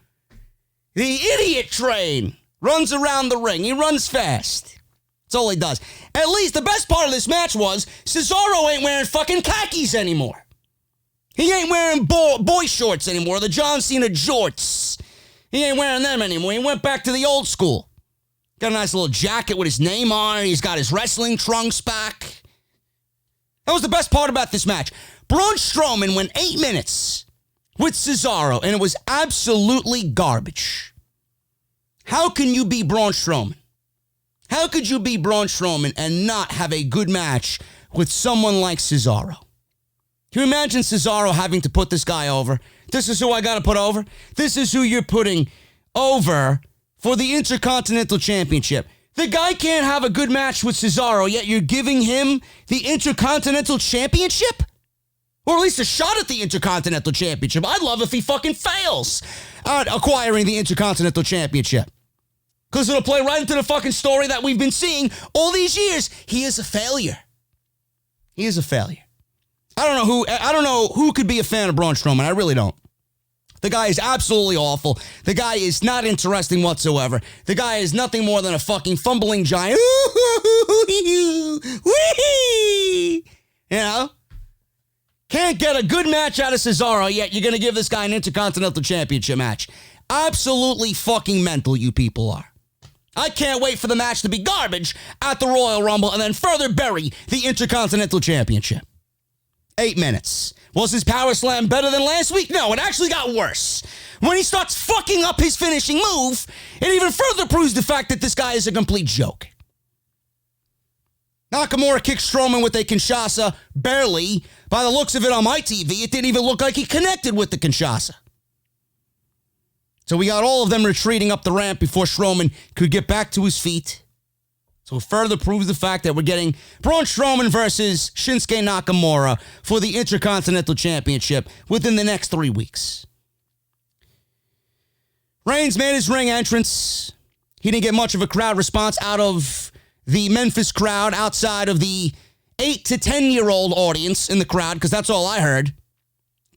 idiot train runs around the ring. He runs fast. That's all he does. At least the best part of this match was Cesaro ain't wearing fucking khakis anymore. He ain't wearing boy shorts anymore, the John Cena jorts. He ain't wearing them anymore. He went back to the old school. Got a nice little jacket with his name on it. He's got his wrestling trunks back. That was the best part about this match. Braun Strowman went 8 minutes with Cesaro, and it was absolutely garbage. How can you be Braun Strowman? How could you be Braun Strowman and not have a good match with someone like Cesaro? Can you imagine Cesaro having to put this guy over? This is who I got to put over? This is who you're putting over for the Intercontinental Championship. The guy can't have a good match with Cesaro, yet you're giving him the Intercontinental Championship? Or at least a shot at the Intercontinental Championship. I'd love if he fucking fails at acquiring the Intercontinental Championship. Because it'll play right into the fucking story that we've been seeing all these years. He is a failure. He is a failure. I don't know who could be a fan of Braun Strowman. I really don't. The guy is absolutely awful. The guy is not interesting whatsoever. The guy is nothing more than a fucking fumbling giant. You know? Can't get a good match out of Cesaro, yet you're going to give this guy an Intercontinental Championship match. Absolutely fucking mental you people are. I can't wait for the match to be garbage at the Royal Rumble and then further bury the Intercontinental Championship. 8 minutes. Was his power slam better than last week? No, it actually got worse. When he starts fucking up his finishing move, it even further proves the fact that this guy is a complete joke. Nakamura kicked Strowman with a Kinshasa, barely. By the looks of it on my TV, it didn't even look like he connected with the Kinshasa. So we got all of them retreating up the ramp before Strowman could get back to his feet. So it further proves the fact that we're getting Braun Strowman versus Shinsuke Nakamura for the Intercontinental Championship within the next 3 weeks. Reigns made his ring entrance. He didn't get much of a crowd response out of the Memphis crowd, outside of the 8 to 10-year-old audience in the crowd, because that's all I heard.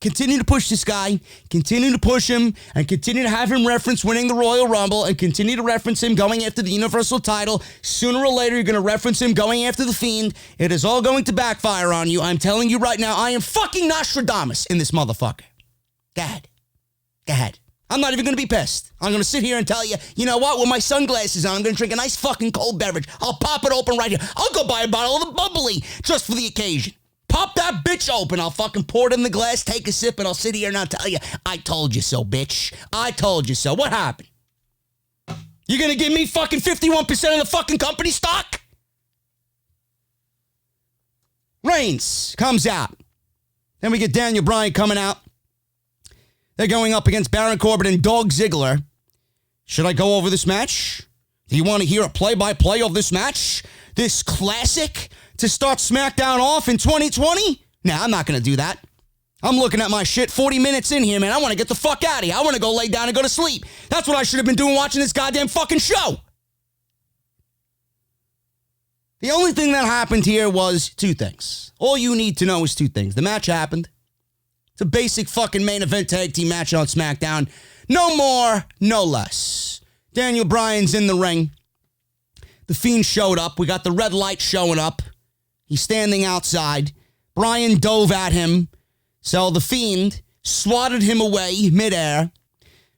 Continue to push this guy, continue to push him, and continue to have him reference winning the Royal Rumble, and continue to reference him going after the Universal title. Sooner or later, you're going to reference him going after the Fiend. It is all going to backfire on you. I'm telling you right now, I am fucking Nostradamus in this motherfucker. Go ahead. Go ahead. I'm not even going to be pissed. I'm going to sit here and tell you, you know what? With my sunglasses on, I'm going to drink a nice fucking cold beverage. I'll pop it open right here. I'll go buy a bottle of the bubbly just for the occasion. Pop that bitch open. I'll fucking pour it in the glass, take a sip, and I'll sit here and I'll tell you, I told you so, bitch. I told you so. What happened? You gonna give me fucking 51% of the fucking company stock? Reigns comes out. Then we get Daniel Bryan coming out. They're going up against Baron Corbin and Dog Ziggler. Should I go over this match? Do you want to hear a play-by-play of this match? This classic to start SmackDown off in 2020? Nah, I'm not going to do that. I'm looking at my shit 40 minutes in here, man. I want to get the fuck out of here. I want to go lay down and go to sleep. That's what I should have been doing watching this goddamn fucking show. The only thing that happened here was 2 things. All you need to know is 2 things. The match happened. It's a basic fucking main event tag team match on SmackDown. No more, no less. Daniel Bryan's in the ring. The Fiend showed up. We got the red light showing up. He's standing outside. Bryan dove at him. So the Fiend swatted him away midair.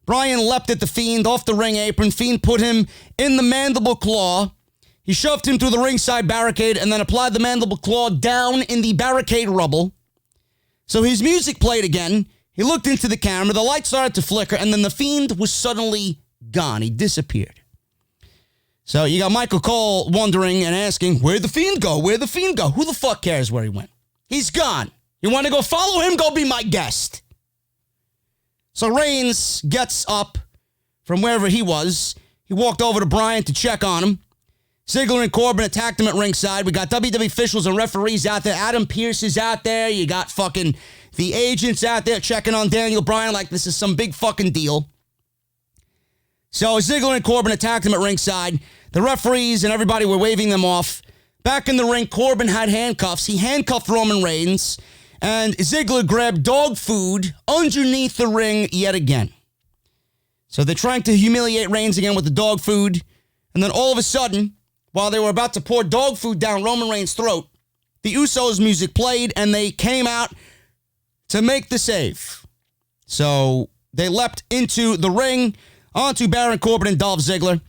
Bryan leapt at the Fiend off the ring apron. Fiend put him in the mandible claw. He shoved him through the ringside barricade and then applied the mandible claw down in the barricade rubble. So his music played again. He looked into the camera. The light started to flicker, and then the Fiend was suddenly gone. He disappeared. So you got Michael Cole wondering and asking, where'd the Fiend go? Where'd the Fiend go? Who the fuck cares where he went? He's gone. You want to go follow him? Go be my guest. So Reigns gets up from wherever he was. He walked over to Bryan to check on him. Ziggler and Corbin attacked him at ringside. We got WWE officials and referees out there. Adam Pearce is out there. You got fucking the agents out there checking on Daniel Bryan like this is some big fucking deal. So Ziggler and Corbin attacked him at ringside. The referees and everybody were waving them off. Back in the ring, Corbin had handcuffs. He handcuffed Roman Reigns. And Ziggler grabbed dog food underneath the ring yet again. So they're trying to humiliate Reigns again with the dog food. And then all of a sudden, while they were about to pour dog food down Roman Reigns' throat, the Usos' music played and they came out to make the save. So they leapt into the ring onto Baron Corbin and Dolph Ziggler.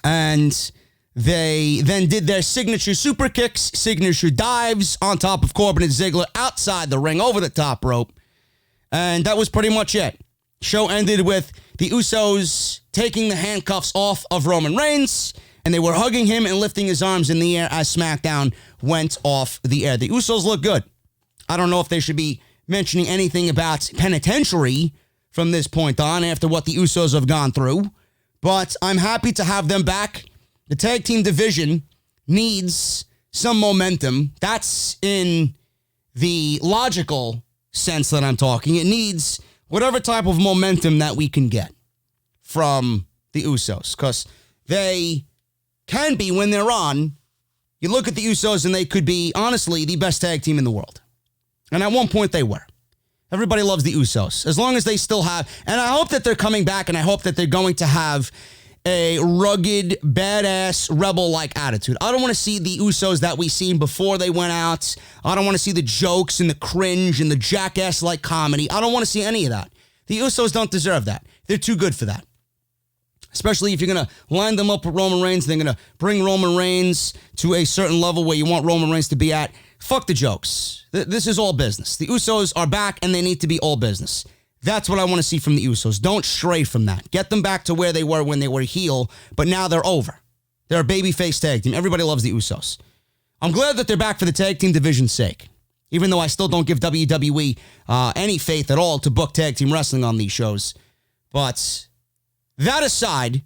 And they then did their signature super kicks, signature dives on top of Corbin and Ziggler outside the ring over the top rope. And that was pretty much it. Show ended with the Usos taking the handcuffs off of Roman Reigns. And they were hugging him and lifting his arms in the air as SmackDown went off the air. The Usos look good. I don't know if they should be mentioning anything about penitentiary from this point on after what the Usos have gone through. but I'm happy to have them back. The tag team division needs some momentum. That's in the logical sense that I'm talking. It needs whatever type of momentum that we can get from the Usos, because they can be, when they're on, you look at the Usos and they could be, honestly, the best tag team in the world. And at one point they were. Everybody loves the Usos. As long as they still have, and I hope that they're coming back, and I hope that they're going to have a rugged, badass, rebel-like attitude. I don't want to see the Usos that we seen before they went out. I don't want to see the jokes and the cringe and the jackass-like comedy. I don't want to see any of that. The Usos don't deserve that. They're too good for that. Especially if you're going to line them up with Roman Reigns, they're going to bring Roman Reigns to a certain level where you want Roman Reigns to be at. Fuck the jokes. This is all business. The Usos are back, and they need to be all business. That's what I want to see from the Usos. Don't stray from that. Get them back to where they were when they were heel, but now they're over. They're a babyface tag team. Everybody loves the Usos. I'm glad that they're back for the tag team division's sake, even though I still don't give WWE any faith at all to book tag team wrestling on these shows. But that aside,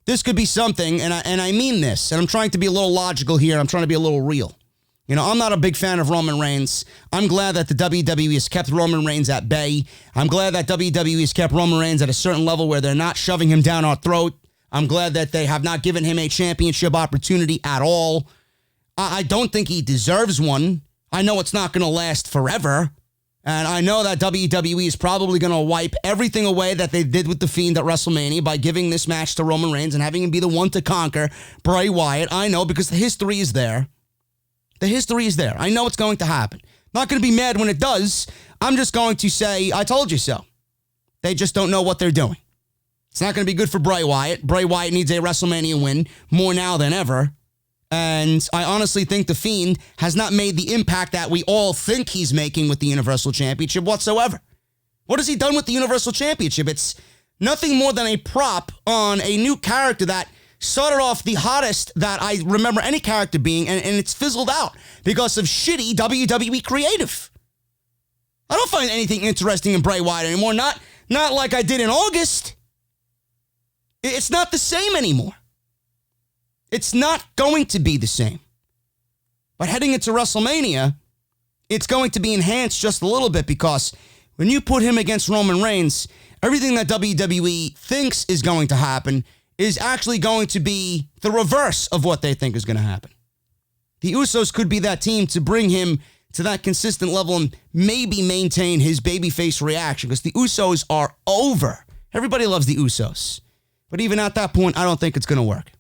this could be something, and I mean this, and I'm trying to be a little logical here. I'm trying to be a little real. You know, I'm not a big fan of Roman Reigns. I'm glad that the WWE has kept Roman Reigns at bay. I'm glad that WWE has kept Roman Reigns at a certain level where they're not shoving him down our throat. I'm glad that they have not given him a championship opportunity at all. I don't think he deserves one. I know it's not going to last forever. And I know that WWE is probably going to wipe everything away that they did with The Fiend at WrestleMania by giving this match to Roman Reigns and having him be the one to conquer Bray Wyatt. I know, because the history is there. The history is there. I know it's going to happen. Not going to be mad when it does. I'm just going to say, I told you so. They just don't know what they're doing. It's not going to be good for Bray Wyatt. Bray Wyatt needs a WrestleMania win more now than ever. And I honestly think The Fiend has not made the impact that we all think he's making with the Universal Championship whatsoever. What has he done with the Universal Championship? It's nothing more than a prop on a new character that started off the hottest that I remember any character being, and it's fizzled out because of shitty WWE creative. I don't find anything interesting in Bray Wyatt anymore. Not like I did in August. It's not the same anymore. It's not going to be the same. But heading into WrestleMania, it's going to be enhanced just a little bit, because when you put him against Roman Reigns, everything that WWE thinks is going to happen is actually going to be the reverse of what they think is going to happen. The Usos could be that team to bring him to that consistent level and maybe maintain his babyface reaction, because the Usos are over. Everybody loves the Usos. But even at that point, I don't think it's going to work.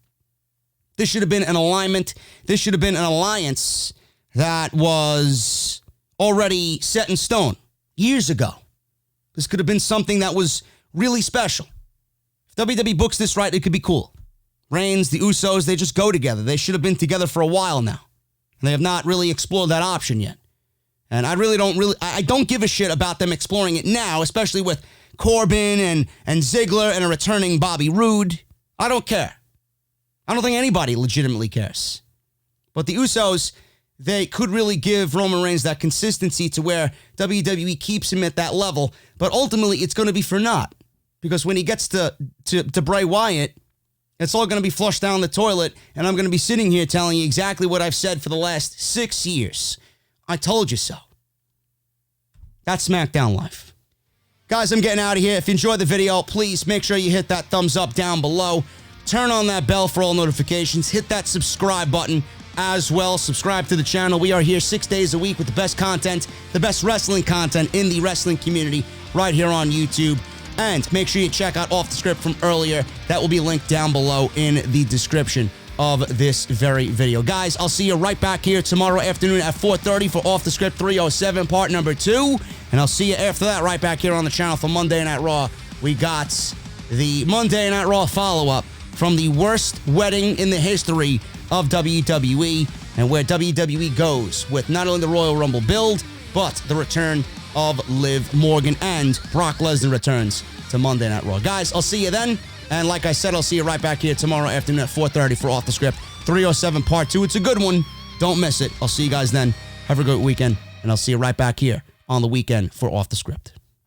This should have been an alignment. This should have been an alliance that was already set in stone years ago. This could have been something that was really special. If WWE books this right, it could be cool. Reigns, the Usos, they just go together. They should have been together for a while now. And they have not really explored that option yet. And I don't give a shit about them exploring it now, especially with Corbin and Ziggler and a returning Bobby Roode. I don't care. I don't think anybody legitimately cares. But the Usos, they could really give Roman Reigns that consistency to where WWE keeps him at that level. But ultimately, it's going to be for naught. Because when he gets to Bray Wyatt, it's all going to be flushed down the toilet, and I'm going to be sitting here telling you exactly what I've said for the last 6 years. I told you so. That's SmackDown Live. Guys, I'm getting out of here. If you enjoyed the video, please make sure you hit that thumbs up down below. Turn on that bell for all notifications. Hit that subscribe button as well. Subscribe to the channel. We are here 6 days a week with the best content, the best wrestling content in the wrestling community right here on YouTube. And make sure you check out Off the Script from earlier. That will be linked down below in the description of this very video. Guys, I'll see you right back here tomorrow afternoon at 4:30 for Off the Script 307 part number 2. And I'll see you after that right back here on the channel for Monday Night Raw. We got the Monday Night Raw follow-up from the worst wedding in the history of WWE, and where WWE goes with not only the Royal Rumble build, but the return of Liv Morgan, and Brock Lesnar returns to Monday Night Raw. Guys, I'll see you then. And like I said, I'll see you right back here tomorrow afternoon at 4:30 for Off the Script 307 part 2. It's a good one. Don't miss it. I'll see you guys then. Have a good weekend, and I'll see you right back here on the weekend for Off the Script.